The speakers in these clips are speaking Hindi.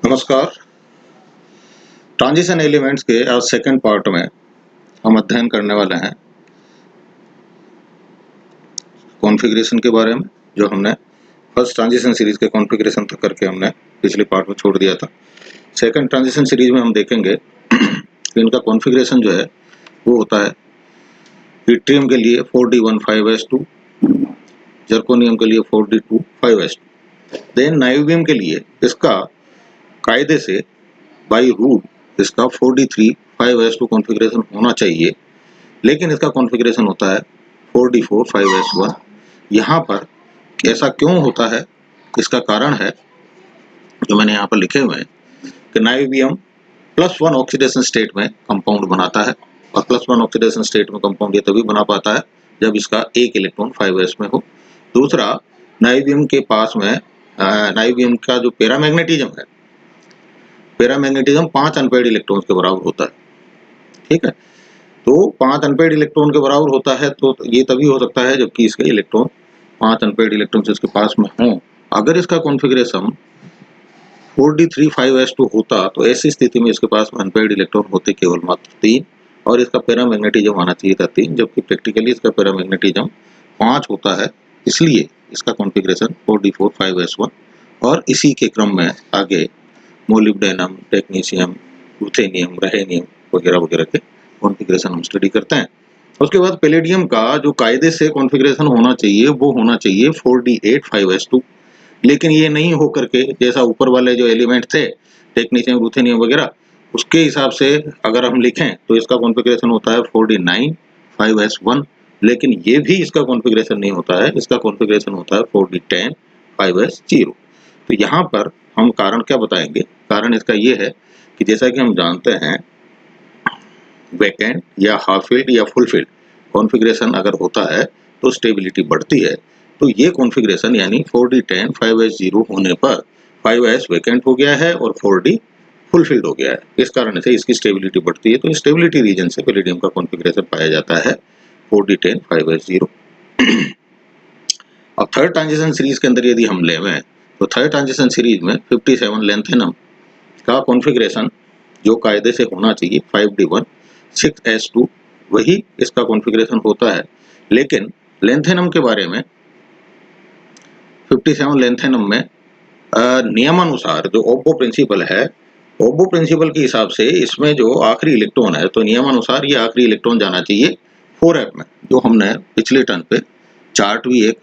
नमस्कार। ट्रांजिशन एलिमेंट्स के आज सेकंड पार्ट में हम अध्ययन करने वाले हैं कॉन्फ़िगरेशन के बारे में, जो हमने फर्स्ट ट्रांजिशन सीरीज के कॉन्फ़िगरेशन तक करके हमने पिछले पार्ट में छोड़ दिया था। सेकंड ट्रांजिशन सीरीज में हम देखेंगे कि इनका कॉन्फ़िगरेशन जो है वो होता है इट्रियम के लिए 4d15s2, जर्कोनियम के लिए 4d25s2। देन नाइयोबियम के लिए इसका कायदे से बाई रूल इसका 4d35s2 कॉन्फ़िगरेशन होना चाहिए, लेकिन इसका कॉन्फ़िगरेशन होता है 4d45s1। यहाँ पर ऐसा क्यों होता है, इसका कारण है जो मैंने यहाँ पर लिखे हुए हैं कि नाइयोबियम +1 ऑक्सीडेशन स्टेट में कंपाउंड बनाता है, और +1 ऑक्सीडेशन स्टेट में कंपाउंड ये तभी बना पाता है जब इसका एक इलेक्ट्रॉन 5s में हो। दूसरा, नाइयोबियम के पास में नाइयोबियम का जो पैरामैग्नेटिज्म है, पैरामैग्नेटिज्म 5 अनपेयर्ड इलेक्ट्रॉन्स के बराबर होता है। ठीक है, तो 5 अनपेयर्ड इलेक्ट्रॉन के बराबर होता है, तो ये तभी हो सकता है जबकि इसके इलेक्ट्रॉन 5 अनपेयर्ड इलेक्ट्रॉन्स इसके पास में हों। अगर इसका कॉन्फ़िगरेशन 4d35s2 होता तो ऐसी स्थिति में इसके पास अनपेयर्ड इलेक्ट्रॉन होते केवल मात्र 3, और इसका पैरामैग्नेटिज्म आना चाहिए था 3, जबकि प्रैक्टिकली इसका पैरामैग्नेटिज्म 5 होता है। इसलिए इसका कॉन्फ़िगरेशन 4d45s1, और इसी के क्रम में आगे मोलिब्डेनम, टेक्नीशियम, रूथेनियम, रहेनियम वगैरह वगैरह के कॉन्फ़िगरेशन हम स्टडी करते हैं। उसके बाद पैलेडियम का जो कायदे से कॉन्फ़िगरेशन होना चाहिए वो होना चाहिए 4d85s2, लेकिन ये नहीं हो करके जैसा ऊपर वाले जो एलिमेंट थे टेक्नीशियम, रूथेनियम वगैरह, उसके हिसाब से अगर हम लिखें तो इसका कॉन्फ़िगरेशन होता है 4d95s1, लेकिन ये भी इसका कॉन्फ़िगरेशन नहीं होता है। इसका कॉन्फ़िगरेशन होता है 4d105s0। तो यहाँ पर हम कारण क्या बताएंगे? कारण इसका ये है कि जैसा कि हम जानते हैं वैकेंट या हाफ फील्ड या फुल फील्ड कॉन्फ़िगरेशन अगर होता है तो स्टेबिलिटी बढ़ती है। तो ये कॉन्फ़िगरेशन यानी 4d105s0 होने पर 5s वैकेंट हो गया है और 4d फुल फील्ड हो गया है। इस कारण से इसकी स्टेबिलिटी बढ़ती है, तो स्टेबिलिटी रीजन से पैलेडियम का कॉन्फ़िगरेशन पाया जाता है 4d105s0। अब थर्ड ट्रांजिशन सीरीज के अंदर यदि हम लें तो थर्ड ट्रांजिशन सीरीज में 57 लेंथेनम का कॉन्फ़िगरेशन जो कायदे से होना चाहिए 5d16s2, वही इसका कॉन्फ़िगरेशन होता है। लेकिन लेंथेनम के बारे में 57 लेंथेनम में नियमानुसार जो ओब्बो प्रिंसिपल है, ओब्बो प्रिंसिपल के हिसाब से इसमें जो आखिरी इलेक्ट्रॉन है, तो नियमानुसार ये आखिरी इलेक्ट्रॉन जाना चाहिए 4f में, जो हमने पिछले टर्न पे चार्ट भी एक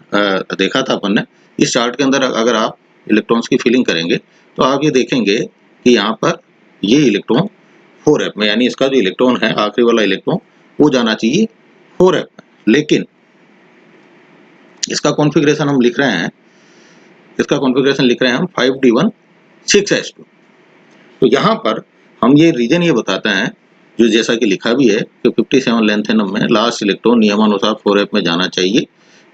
देखा था अपन ने। इस चार्ट के अंदर अगर आप इलेक्ट्रॉन्स की फिलिंग करेंगे तो आप ये देखेंगे कि यहाँ पर ये इलेक्ट्रॉन 4f में, यानी इसका जो इलेक्ट्रॉन है आखिरी वाला इलेक्ट्रॉन वो जाना चाहिए 4f में। लेकिन इसका कॉन्फ़िगरेशन हम लिख रहे हैं, इसका कॉन्फ़िगरेशन लिख रहे हैं हम 5d16s2। तो यहाँ पर हम ये रीजन ये बताते हैं, जो जैसा कि लिखा भी है कि 57 लेंथेनम में लास्ट इलेक्ट्रॉन नियमानुसार 4f में जाना चाहिए,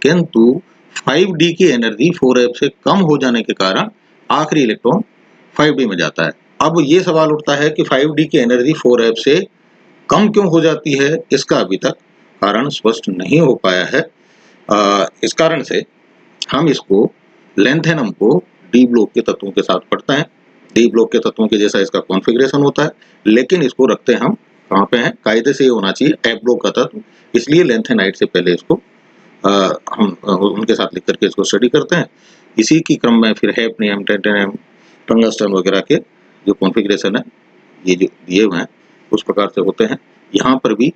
किंतु 5d की एनर्जी 4f से कम हो जाने के कारण आखिरी इलेक्ट्रॉन 5d में जाता है। अब ये सवाल उठता है कि 5d की एनर्जी 4f से कम क्यों हो जाती है? इसका अभी तक कारण स्पष्ट नहीं हो पाया है। इस कारण से हम इसको लेंथेनम को डी ब्लॉक के तत्वों के साथ पढ़ते हैं। डी ब्लॉक के तत्वों के जैसा इसका कॉन्फ़िगरेशन होता है, लेकिन इसको रखते हम कहाँ पे हैं? कायदे से ये होना चाहिए एफ ब्लॉक का तत्व, इसलिए लेंथेनाइट से पहले इसको हम उनके साथ लिख करके इसको स्टडी करते हैं। इसी की क्रम में फिर हैफनियम, टेंटेनियम, टंगस्टन वगैरह के जो कॉन्फ़िगरेशन है ये जो दिए हुए हैं उस प्रकार से होते हैं। यहाँ पर भी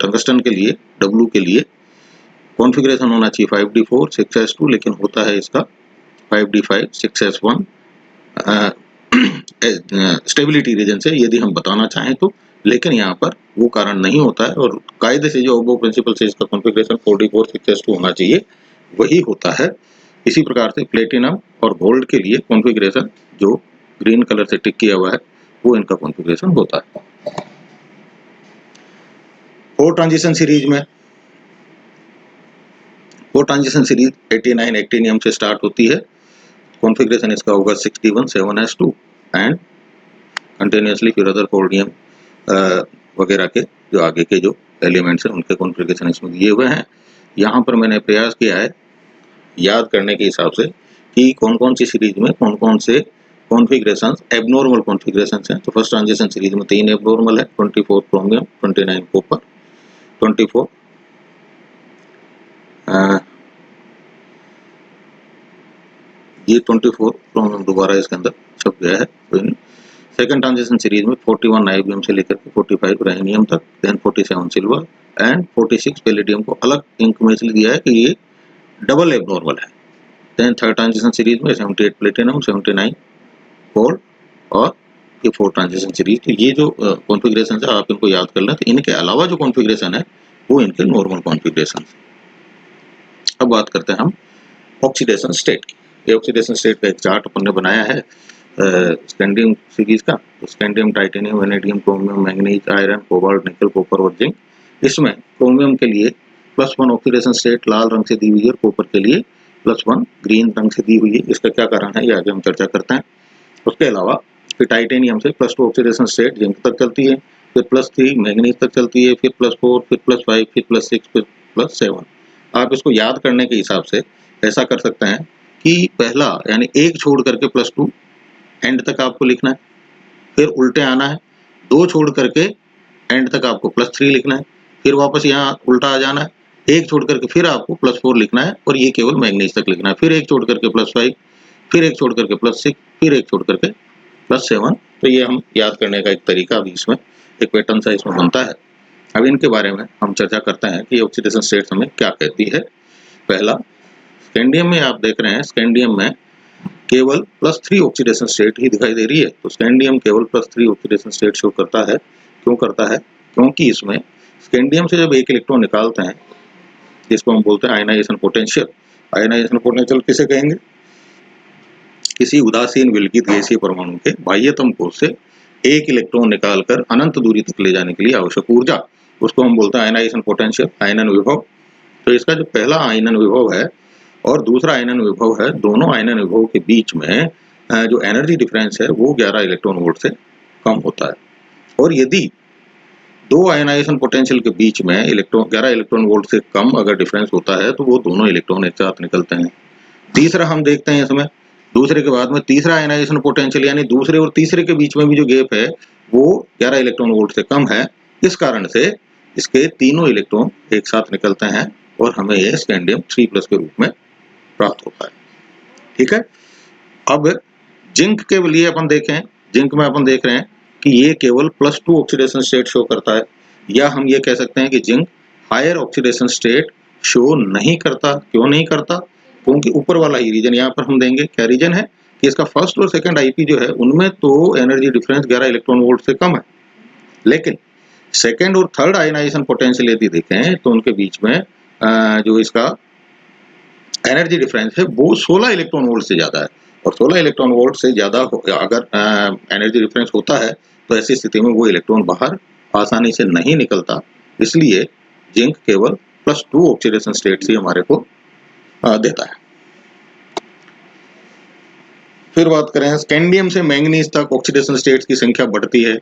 टंगस्टन के लिए, डब्लू के लिए कॉन्फ़िगरेशन होना चाहिए 5d4 6s2, लेकिन होता है इसका 5d5 6s1 स्टेबिलिटी रीजन से यदि हम बताना चाहें तो। लेकिन यहाँ पर वो कारण नहीं होता है, और कायदे से जो ओब्बो प्रिंसिपल से इसका कॉन्फ़िगरेशन 4d4 6s2 होना चाहिए वही होता है। इसी प्रकार से प्लेटिनम और गोल्ड के लिए कॉन्फ़िगरेशन जो ग्रीन कलर से टिक किया हुआ है वो इनका कॉन्फ़िगरेशन होता है। फोर ट्रांजिशन सीरीज में वो ट्रांजिशन सीरीज 89 एक्टिनियम से स्टार्ट होती है। कॉन्फ़िगरेशन इसका होगा 61 7s2, एंड कंटिन्यूसली फिर अदर फोर्डियम वगैरह के जो आगे के जो एलिमेंट्स हैं उनके कॉन्फ़िगरेशन इसमें दिए हुए हैं। यहाँ पर मैंने प्रयास किया है याद करने के हिसाब से कि कौन कौन सी सीरीज में कौन कौन से कॉन्फ़िगरेशन एबनॉर्मल कॉन्फ़िगरेशन हैं। तो फर्स्ट ट्रांजिशन सीरीज में 3 एबनॉर्मल है, 24 क्रोमियम, 29 कॉपर, 24 ये 24 क्रोमियम दोबारा इसके अंदर छप गया है, कोई नहीं। सेकंड ट्रांजिशन सीरीज में 41 नाइबियम से लेकर के 45 रैनियम तक, देन 47 सिल्वर एंड 46 पैलेडियम को अलग इंक में इसलिए दिया है कि ये डबल एबनॉर्मल है। देन थर्ड ट्रांजिशन सीरीज में 78 प्लेटिनम, 79 गोल्ड और ये 4 ट्रांजिशन सीरीज। तो ये जो कॉन्फ़िगरेशन है आप इनको याद कर लें। तो इनके अलावा जो कॉन्फ़िगरेशन है वो इनके नॉर्मल कॉन्फ़िगरेशन है। अब बात करते हैं हम ऑक्सीडेशन स्टेट की। ये ऑक्सीडेशन स्टेट का एक चार्ट अपन ने बनाया है स्कैंडियम सीरीज का। तो scandium, titanium, vanadium, chromium, manganese, iron, cobalt, निकल, कॉपर और जिंक। इसमें क्रोमियम के लिए +1 ऑक्सीडेशन स्टेट लाल रंग से दी हुई है, कॉपर के लिए +1 ग्रीन रंग से दी हुई है। इसका क्या कारण है ये आगे हम चर्चा करते हैं। उसके अलावा फिर टाइटेनियम से +2 ऑक्सीडेशन स्टेट जिंक तक चलती है, फिर +3 मैंगनीज तक चलती है, फिर +4, फिर +5, फिर +6, फिर +7। आप इसको याद करने के हिसाब से ऐसा कर सकते हैं कि पहला यानी एक छोड़ करके +2 एंड तक आपको लिखना है, फिर उल्टे आना है, 2 छोड़ करके एंड तक आपको +3 लिखना है, फिर वापस यहाँ उल्टा आ जाना है, एक छोड़ करके फिर आपको +4 लिखना है और ये केवल मैंगनीज तक लिखना है, फिर एक छोड़ करके +5, फिर एक छोड़ करके +6, फिर एक छोड़ करके +7। तो ये हम याद करने का एक तरीका भी इसमें एक पैटर्न सा इसमें बनता है। अब इनके बारे में हम चर्चा करते हैं कि ऑक्सीडेशन स्टेट्स हमें क्या कहती है। पहला, स्कैंडियम में आप देख रहे हैं, स्कैंडियम में केवल +3 ऑक्सीडेशन स्टेट ही दिखाई दे रही है। तो स्कैंडियम केवल +3 ऑक्सीडेशन स्टेट शो करता है। क्यों करता है? क्योंकि इसमें स्कैंडियम से जब एक इलेक्ट्रॉन निकालते हैं, जिसको हम बोलते हैं आयनाइजेशन पोटेंशियल। आयनाइजेशन पोटेंशियल किसे कहेंगे? किसी उदासीन विलगित गैसीय परमाणु के बाह्यतम कोश से एक इलेक्ट्रॉन निकालकर अनंत दूरी तक ले जाने के लिए आवश्यक ऊर्जा, उसको हम बोलते हैं आयनाइजेशन पोटेंशियल, आयनन विभव। तो इसका जो पहला आयनन विभव है और दूसरा आयनन विभव है, दोनों आयनन विभव के बीच में जो एनर्जी डिफरेंस है वो 11 इलेक्ट्रॉन वोल्ट से कम होता है। और यदि दो आयनाइजेशन पोटेंशियल के बीच में 11 इलेक्ट्रॉन वोल्ट से कम अगर डिफरेंस होता है तो वो दोनों इलेक्ट्रॉन एक साथ निकलते हैं। तीसरा हम देखते हैं इसमें, दूसरे के बाद में तीसरा आयनाइजेशन पोटेंशियल यानी दूसरे और तीसरे के बीच में भी जो गैप है वो 11 इलेक्ट्रॉन वोल्ट से कम है। इस कारण से इसके तीनों इलेक्ट्रॉन एक साथ निकलते हैं और हमें यह स्कैंडियम 3+ के रूप में प्राप्त होता है। ठीक है। अब जिंक के लिए अपन देखें, जिंक में अपन देख रहे हैं कि ये केवल +2 ऑक्सीडेशन स्टेट शो करता है, या हम ये कह सकते हैं कि zinc higher oxidation state show नहीं करता। क्यों नहीं करता? क्योंकि ऊपर वाला ही रीजन यहाँ पर हम देंगे। क्या रीजन है कि इसका फर्स्ट और सेकंड आईपी जो है उनमें तो एनर्जी डिफरेंस 11 इलेक्ट्रॉन वोल्ट से कम है, लेकिन सेकंड और थर्ड आयनाइजेशन पोटेंशियल यदि देखें तो उनके बीच में जो इसका एनर्जी डिफरेंस है वो 16 इलेक्ट्रॉन वोल्ट से ज्यादा है। और 16 इलेक्ट्रॉन वोल्ट से ज्यादा अगर एनर्जी डिफरेंस होता है तो ऐसी स्थिति में वो इलेक्ट्रॉन बाहर आसानी से नहीं निकलता। इसलिए जिंक केवल +2 ऑक्सीडेशन स्टेट ही हमारे को देता है। फिर बात करें, स्कैंडियम से मैंगनीज तक ऑक्सीडेशन स्टेट्स की संख्या बढ़ती है।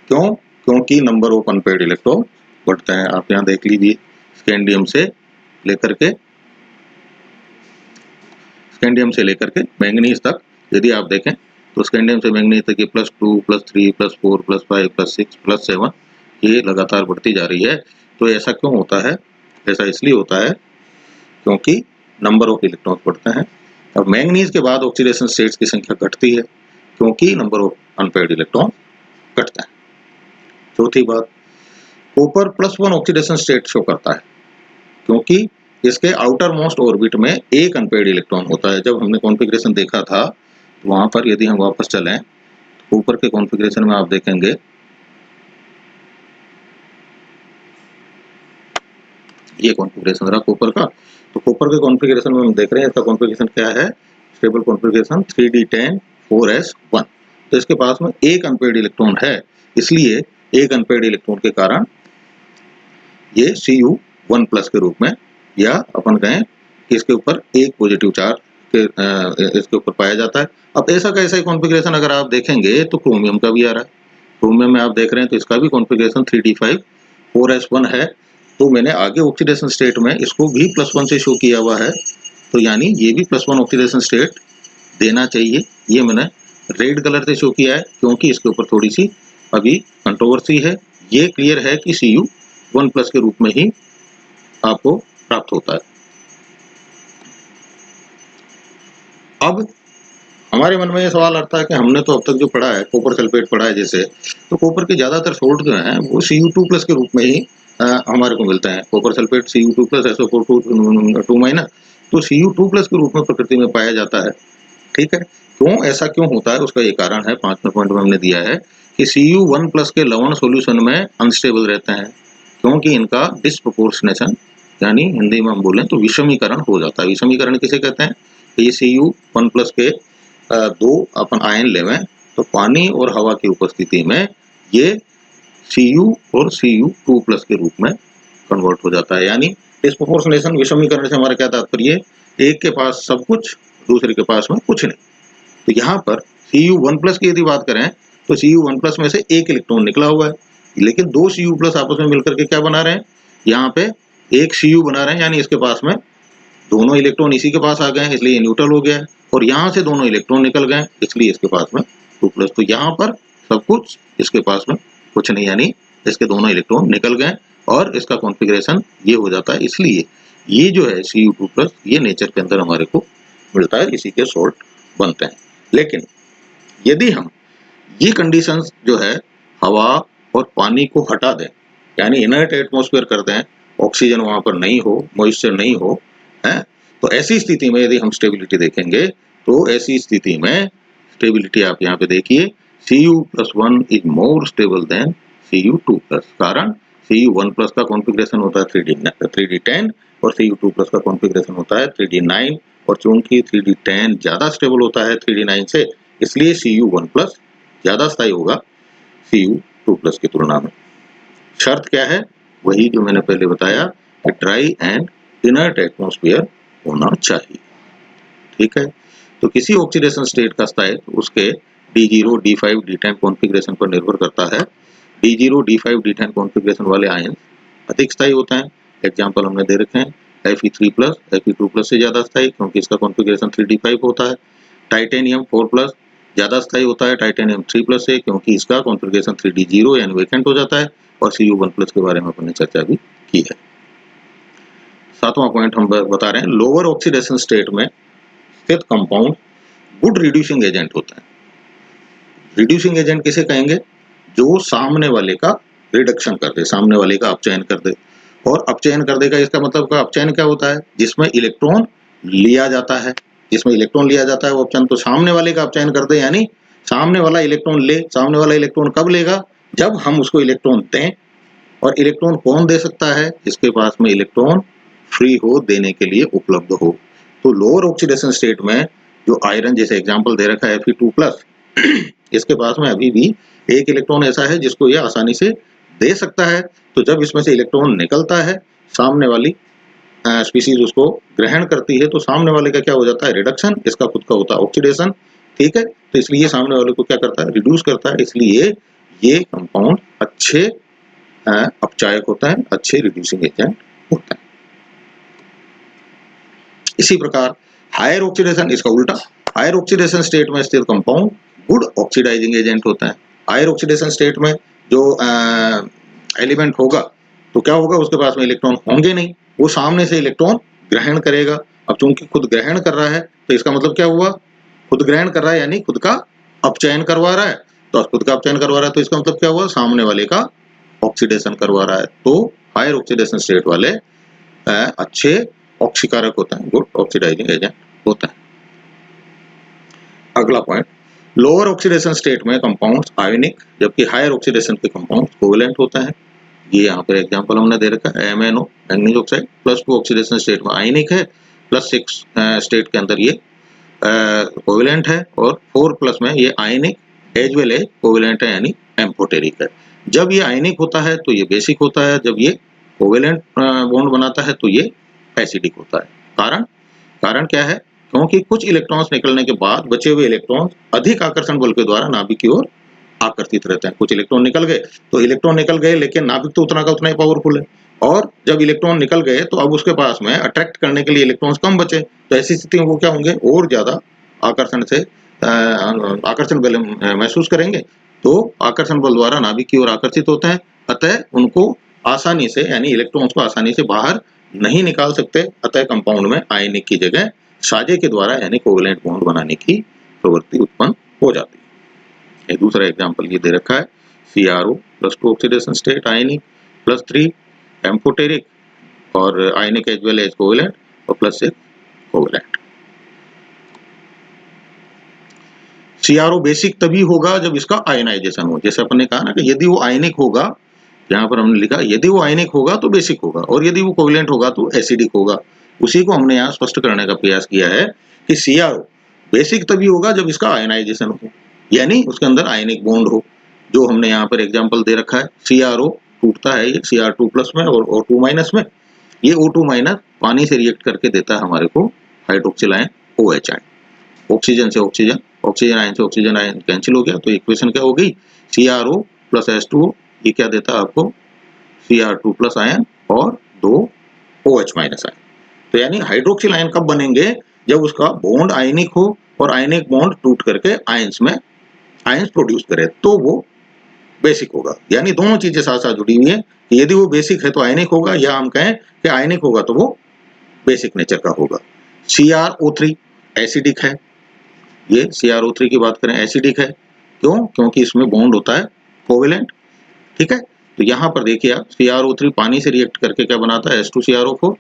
क्यों? क्योंकि नंबर ऑफ अनपेयर्ड इलेक्ट्रॉन बढ़ते हैं। आप यहाँ देख लीजिए, स्कैंडियम से लेकर के मैंगनीज तक यदि आप देखें तो स्कैंडियम से मैंगनीज तक ये +2, +3, +4, +5, +6, +7 ये लगातार बढ़ती जा रही है। तो ऐसा क्यों होता है? ऐसा इसलिए होता है क्योंकि नंबर ऑफ इलेक्ट्रॉन बढ़ते हैं। अब मैंगनीज के बाद ऑक्सीडेशन स्टेट्स की संख्या घटती है क्योंकि नंबर ऑफ अनपेयर्ड इलेक्ट्रॉन घटता है। चौथी बात, कॉपर +1 ऑक्सीडेशन स्टेट शो करता है क्योंकि इसके आउटर मोस्ट ऑर्बिट में एक अनपेयर्ड इलेक्ट्रॉन होता है। जब हमने कॉन्फ़िगरेशन देखा था तो वहां पर यदि हम वापस चलें तो ऊपर के कॉन्फ़िगरेशन में आप देखेंगे ये कॉन्फ़िगरेशन रहा कॉपर का। तो कॉपर के कॉन्फ़िगरेशन में हम देख रहे हैं इसका कॉन्फ़िगरेशन क्या है, स्टेबल कॉन्फ़िगरेशन 3d10 4s1। तो इसके पास में एक अनपेयर्ड इलेक्ट्रॉन है, इसलिए एक अनपेयर्ड इलेक्ट्रॉन के कारण ये Cu1+ के रूप में, या अपन कहें कि इसके ऊपर एक पॉजिटिव चार्ज इसके ऊपर पाया जाता है। अब ऐसा कैसा ही कॉन्फ़िगरेशन अगर आप देखेंगे तो क्रोमियम का भी आ रहा है। क्रोमियम में आप देख रहे हैं तो इसका भी कॉन्फ़िगरेशन 3d5 4s1 है। तो मैंने आगे ऑक्सीडेशन स्टेट में इसको भी +1 से शो किया हुआ है, तो यानी ये भी +1 ऑक्सीडेशन स्टेट देना चाहिए। ये मैंने रेड कलर से शो किया है क्योंकि इसके ऊपर थोड़ी सी अभी कंट्रोवर्सी है। ये क्लियर है कि Cu1+ के रूप में ही आपको प्राप्त होता है। अब हमारे मन में ये सवाल आता है कि हमने तो अब तक जो पढ़ा है, कॉपर सल्फेट पढ़ा है जैसे, तो कॉपर के ज्यादातर सोल्ट जो हैं वो Cu2+ के रूप में ही हमारे को मिलते हैं। Copper sulphate Cu2+, SO4 2-। तो Cu2+ के रूप में प्रकृति में पाया जाता है। ठीक है, क्यों ऐसा क्यों होता है उसका ये कारण है, 5वें पॉइंट में हमने दिया है कि Cu1+ के लवण सॉल्यूशन में अनस्टेबल रहते हैं क्योंकि इनका डिस्प्रोपोर्शनेशन, यानी हिंदी में हम बोलें तो विषमीकरण हो जाता है। विषमीकरण किसे कहते हैं? ये Cu1+ के दो अपन आयन लेवें तो पानी और हवा की उपस्थिति में ये Cu और Cu2+ के रूप में कन्वर्ट हो जाता है। यानी डिस्प्रोपोर्शनेशन, विषमीकरण से हमारा क्या तात्पर्य है? एक के पास सब कुछ, दूसरे के पास में कुछ नहीं। तो यहाँ पर Cu1+ की यदि बात करें तो Cu1+ में से एक इलेक्ट्रॉन निकला हुआ है, लेकिन दो Cu+ आपस में मिलकर के क्या बना रहे हैं? यहाँ पे एक Cu बना रहे हैं, यानी इसके पास में दोनों इलेक्ट्रॉन इसी के पास आ गए हैं, इसलिए न्यूट्रल हो गया है, और यहाँ से दोनों इलेक्ट्रॉन निकल गए इसलिए इसके पास में 2+। तो यहाँ पर सब कुछ, इसके पास में कुछ नहीं, यानी इसके दोनों इलेक्ट्रॉन निकल गए और इसका कॉन्फ़िगरेशन ये हो जाता है। इसलिए ये जो है Cu2+, ये नेचर के अंदर हमारे को मिलता है, इसी के सॉल्ट बनते हैं। लेकिन यदि हम ये कंडीशंस जो है हवा और पानी को हटा दें, यानी इनर्ट एटमॉस्फेयर कर दें, ऑक्सीजन वहां पर नहीं हो, मॉइस्चर नहीं हो, है, तो ऐसी स्थिति में यदि हम स्टेबिलिटी देखेंगे तो ऐसी स्थिति में स्टेबिलिटी आप यहाँ पे देखिए, Cu+1 is more stable then Cu2+। कारण Cu1+ का कॉन्फ़िगरेशन होता है 3D10 और Cu2+ का कॉन्फ़िगरेशन होता है 3D9, और चूंकि 3D10 ज्यादा स्टेबल होता है 3D9 से, इसलिए Cu1+ ज्यादा स्थायी होगा Cu2+ की तुलना में। शर्त क्या है? वही जो मैंने पहले बताया कि ड्राई एंड इनर्ट एटमॉस्फेयर होना चाहिए। ठीक है, तो किसी ऑक्सीडेशन स्टेट का स्थायित्व उसके D0, D5, D10 कॉन्फ़िगरेशन पर निर्भर करता है। D0, D5, D10 कॉन्फ़िगरेशन वाले आयन अधिक स्थायी होते हैं। एग्जाम्पल हमने दे रखे हैं, Fe3+, Fe2+ से ज्यादा स्थायी क्योंकि इसका कॉन्फ़िगरेशन 3D5 होता है। टाइटेनियम 4+ ज्यादा स्थायी होता है टाइटेनियम 3+ से क्योंकि इसका कॉन्फ़िगरेशन 3D0 यानी वेकेंट हो जाता है, और Cu1+ के बारे में अपने चर्चा भी की है। 7वां पॉइंट हम बता रहे हैं, लोअर ऑक्सीडेशन स्टेट में स्थित कंपाउंड गुड रिड्यूसिंग एजेंट होता है। रिड्यूसिंग एजेंट किसे कहेंगे? जो सामने वाले का रिडक्शन कर दे, सामने वाले का अपचयन कर दे। और अपचयन कर देगा, इसका मतलब का अपचयन क्या होता है? जिसमें इलेक्ट्रॉन लिया जाता है, जिसमें इलेक्ट्रॉन लिया जाता है वो अपचयन तो सामने वाले का अपचयन कर दे, यानी सामने वाला इलेक्ट्रॉन ले। सामने वाला इलेक्ट्रॉन कब लेगा? जब हम उसको इलेक्ट्रॉन दें। और इलेक्ट्रॉन कौन दे सकता है? जिसके पास में इलेक्ट्रॉन फ्री हो, देने के लिए उपलब्ध हो। तो लोअर ऑक्सीडेशन स्टेट में जो आयरन, जैसे एग्जांपल दे रखा है Fe2+, इसके पास में अभी भी एक इलेक्ट्रॉन ऐसा है जिसको ये आसानी से दे सकता है। तो जब इसमें से इलेक्ट्रॉन निकलता है, सामने वाली स्पीसीज उसको ग्रहण करती है, तो सामने वाले का क्या हो जाता है? रिडक्शन। इसका खुद का होता है ऑक्सीडेशन। ठीक है, तो इसलिए सामने वाले को क्या करता है? रिड्यूस करता है। इसलिए ये कंपाउंड अच्छे अपचायक होता है, अच्छे रिड्यूसिंग एजेंट होता है। इसी प्रकार हायर ऑक्सीडेशन, इसका उल्टा, हायर ऑक्सीडेशन स्टेट में स्थित कंपाउंड गुड ऑक्सीडाइजिंग एजेंट होता है। हायर ऑक्सीडेशन स्टेट में जो एलिमेंट होगा तो क्या होगा? उसके पास में इलेक्ट्रॉन होंगे नहीं, वो सामने से इलेक्ट्रॉन ग्रहण करेगा। अब चूंकि खुद ग्रहण कर रहा है तो इसका मतलब क्या हुआ? खुद ग्रहण कर रहा है यानी खुद का अपचयन करवा रहा है। तो खुद का अपचयन करवा रहा है तो इसका मतलब क्या हुआ? सामने वाले का ऑक्सीडेशन करवा रहा है। तो हायर ऑक्सीडेशन स्टेट वाले अच्छे ऑक्सीकारक होता है, गुड ऑक्सीडाइजिंग एजेंट होता है। अगला पॉइंट, लोअर ऑक्सीडेशन स्टेट में कंपाउंड्स आयोनिक, जबकि हायर ऑक्सीडेशन के कंपाउंड्स कोवेलेंट होता है। ये यहाँ पर एग्जांपल हमने दे रखा है, MnO manganese oxide +2 oxidation state में आयनिक है, +6 स्टेट के अंदर ये कोवेलेंट है, और 4+ में ये आयनिक एज वेल एज कोवेलेंट है, यानी एम्फोटेरिक है। जब ये आयनिक होता है तो ये बेसिक होता है, जब ये कोवेलेंट बॉन्ड बनाता है तो ये एसिडिक होता है। कारण क्या है? क्योंकि कुछ इलेक्ट्रॉन्स निकलने के बाद बचे हुए इलेक्ट्रॉन्स अधिक आकर्षण बल के द्वारा नाभिक की ओर आकर्षित रहते हैं। कुछ इलेक्ट्रॉन निकल गए तो इलेक्ट्रॉन निकल गए, लेकिन नाभिक तो उतना का उतना ही पावरफुल है, और जब इलेक्ट्रॉन निकल गए तो अब उसके पास में अट्रैक्ट करने के लिए इलेक्ट्रॉन्स कम बचे, तो ऐसी स्थिति में वो क्या होंगे? और ज्यादा आकर्षण से आकर्षण बल महसूस करेंगे, तो आकर्षण बल द्वारा नाभिक की ओर आकर्षित होते हैं, अतः उनको आसानी से यानी इलेक्ट्रॉन्स को आसानी से बाहर नहीं निकाल सकते, अतः कंपाउंड में आयनिक की जगह साझे के द्वारा यानी कोवेलेंट बॉन्ड बनाने की प्रवृत्ति उत्पन्न हो जाती है। दूसरा एग्जांपल ये दे रखा है, CrO +2 ऑक्सीडेशन स्टेट आयनिक +3 एम्फोटेरिक और आयनिक एज वेल एज कोवेलेंट और +6 कोवेलेंट। CrO बेसिक तभी होगा जब इसका आयनाइजेशन हो, जैसे अपन ने कहा ना कि यदि वो आयनिक होगा, यहाँ पर हमने लिखा यदि वो आयनिक होगा तो बेसिक होगा और यदि वो कोवेलेंट होगा तो एसिडिक होगा। उसी को हमने यहाँ स्पष्ट करने का प्रयास किया है कि CrO बेसिक तभी होगा जब इसका आयनाइजेशन हो, यानी उसके अंदर आयनिक बॉन्ड हो। जो हमने यहाँ पर एग्जाम्पल दे रखा है, CrO टूटता है ये Cr2+ में और O2- में, ये O2- पानी से रिएक्ट करके देता है हमारे को hydroxyl ion OH ion. Oxygen से ऑक्सीजन, ऑक्सीजन आयन से ऑक्सीजन आयन कैंसिल हो गया, तो इक्वेशन क्या हो गई, CrO + H2O, ये क्या देता है आपको Cr2+ आयन और 2 OH- आयन। तो यानी हाइड्रोक्सिल आयन कब बनेंगे, जब उसका बॉन्ड आयनिक हो और आयनिक बॉन्ड टूट करके आयंस में आयंस प्रोड्यूस करे, तो वो बेसिक होगा। यानी दोनों चीजें साथ साथ जुड़ी हुई है, यदि वो बेसिक है तो आयनिक होगा, या हम कहें कि आयनिक होगा तो वो बेसिक नेचर का होगा। CrO3 एसिडिक है, ये CrO3 की बात करें एसिडिक है, क्यों, क्योंकि इसमें बॉन्ड होता है कोवेलेंट, ठीक है। तो यहाँ पर देखिए आप, CrO3 पानी से रिएक्ट करके क्या बनाता है, H2CrO4,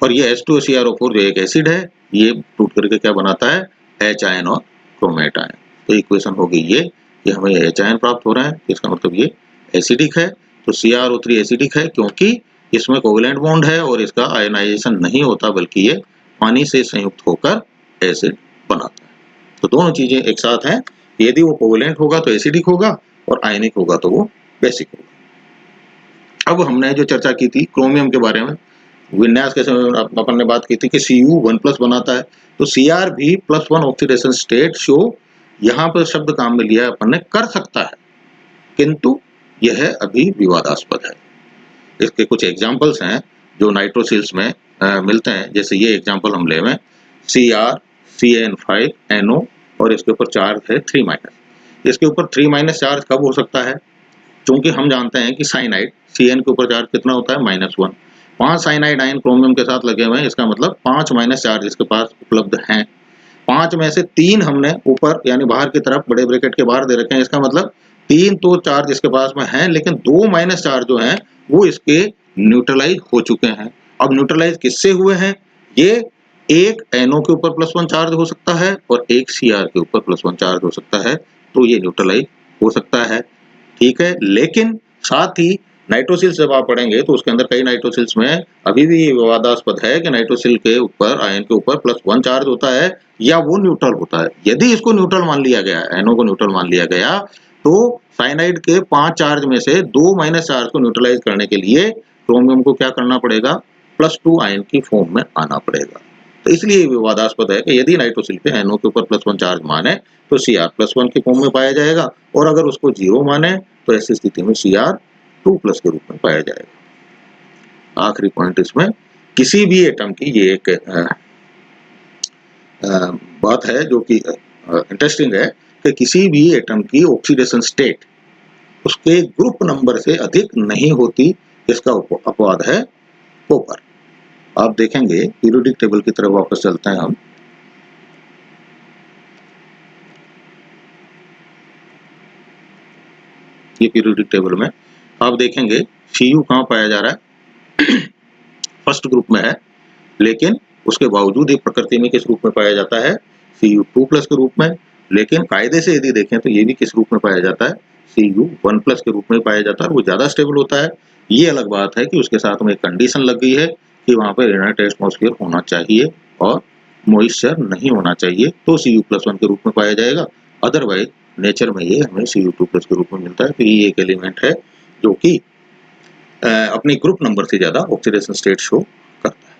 और ये H2CrO4 जो एक एसिड है, ये टूट करके क्या बनाता है, H आयन और क्रोमेट आयन। तो इक्वेशन होगी ये कि हमें H आयन प्राप्त हो रहा है, इसका मतलब ये एसिडिक है। तो CrO3 एसिडिक है क्योंकि इसमें कोवेलेंट बॉन्ड है और इसका आयनाइजेशन नहीं होता, बल्कि ये पानी से संयुक्त होकर एसिड बनाता है। तो दोनों चीजें एक साथ हैं, यदि वो कोवेलेंट होगा तो एसिडिक होगा और आयनिक होगा तो वो बेसिक होगा। अब हमने जो चर्चा की थी क्रोमियम के बारे में, विन्यास के समय अपन ने बात की थी कि Cu1+ बनाता है, तो Cr भी +1 ऑक्सीडेशन स्टेट शो, यहाँ पर शब्द काम में लिया अपन ने, कर सकता है, किंतु यह अभी विवादास्पद है। इसके कुछ एग्जांपल्स हैं जो नाइट्रोसिल्स में मिलते हैं, जैसे ये एग्जांपल हम ले में CrCN5NO और इसके ऊपर चार्ज है 3-। इसके ऊपर 3- चार्ज कब हो सकता है, क्योंकि हम जानते हैं कि साइनाइड Cn के ऊपर चार्ज कितना होता है, -1। 5 साइनाइड आयन क्रोमियम के साथ लगे हुए हैं, इसका मतलब 5- चार्ज इसके पास उपलब्ध हैं। 5 में से 3 हमने ऊपर यानी बाहर की तरफ बड़े ब्रैकेट के बाहर दे रखे हैं, इसका मतलब 3 तो चार्ज इसके पास में हैं, लेकिन 2- चार्ज जो हैं वो इसके न्यूट्रलाइज हो चुके हैं। अब न्यूट्रलाइज किससे हुए हैं, ये एक NO के ऊपर +1 चार्ज हो सकता है और एक Cr के ऊपर +1 चार्ज हो सकता है, तो ये न्यूट्रलाइज हो सकता है, ठीक है। लेकिन साथ ही नाइट्रोसिल्स जब आप पढ़ेंगे तो उसके अंदर कई नाइट्रोसिल्स में अभी भी ये विवादास्पद है कि नाइट्रोसिल के ऊपर आयन के ऊपर +1 चार्ज होता है या वो न्यूट्रल होता है। यदि इसको न्यूट्रल मान लिया गया, NO को न्यूट्रल मान लिया गया, तो साइनाइड के 5 चार्ज में से 2- चार्ज को न्यूट्रलाइज करने के लिए क्रोमियम को क्या करना पड़ेगा, +2 आयन की फॉर्म में आना पड़ेगा। तो इसलिए विवादास्पद है कि यदि नाइट्रोसिल पे NO के ऊपर +1 चार्ज माने तो Cr+1 की फॉर्म में पाया जाएगा, और अगर उसको 0 माने तो ऐसी स्थिति में Cr2+ के रूप में पाया जाएगा। आखिरी पॉइंट इसमें, किसी भी एटम की ये एक बात है जो कि इंटरेस्टिंग है कि किसी भी एटम की ऑक्सीडेशन स्टेट उसके ग्रुप नंबर से अधिक नहीं होती, इसका अपवाद है कॉपर। आप देखेंगे पीरियोडिक टेबल की तरफ वापस चलते हैं हम, ये पीरियोडिक टेबल में आप देखेंगे Cu कहाँ पाया जा रहा है, फर्स्ट ग्रुप में है, लेकिन उसके बावजूद एक प्रकृति में किस रूप में पाया जाता है, Cu2+ के रूप में। लेकिन कायदे से यदि देखें तो ये भी किस रूप में पाया जाता है, Cu1+ के रूप में पाया जाता है, वो ज्यादा स्टेबल होता है। ये अलग बात है कि उसके साथ में एक कंडीशन लग गई है कि वहां पर इनर्ट एटमॉस्फेयर होना चाहिए और मॉइस्चर नहीं होना चाहिए, तो Cu+1 के रूप में पाया जाएगा। अदरवाइज नेचर में ये हमें Cu2+ के रूप में मिलता है। तो ये एक एलिमेंट है जो कि अपनी ग्रुप नंबर से ज्यादा ऑक्सीडेशन स्टेट शो करता है।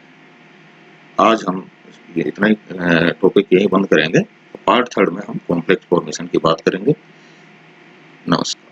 आज हम ये इतना ही टॉपिक यही बंद करेंगे। पार्ट 3 में हम कॉम्प्लेक्स फॉर्मेशन की बात करेंगे। नमस्कार।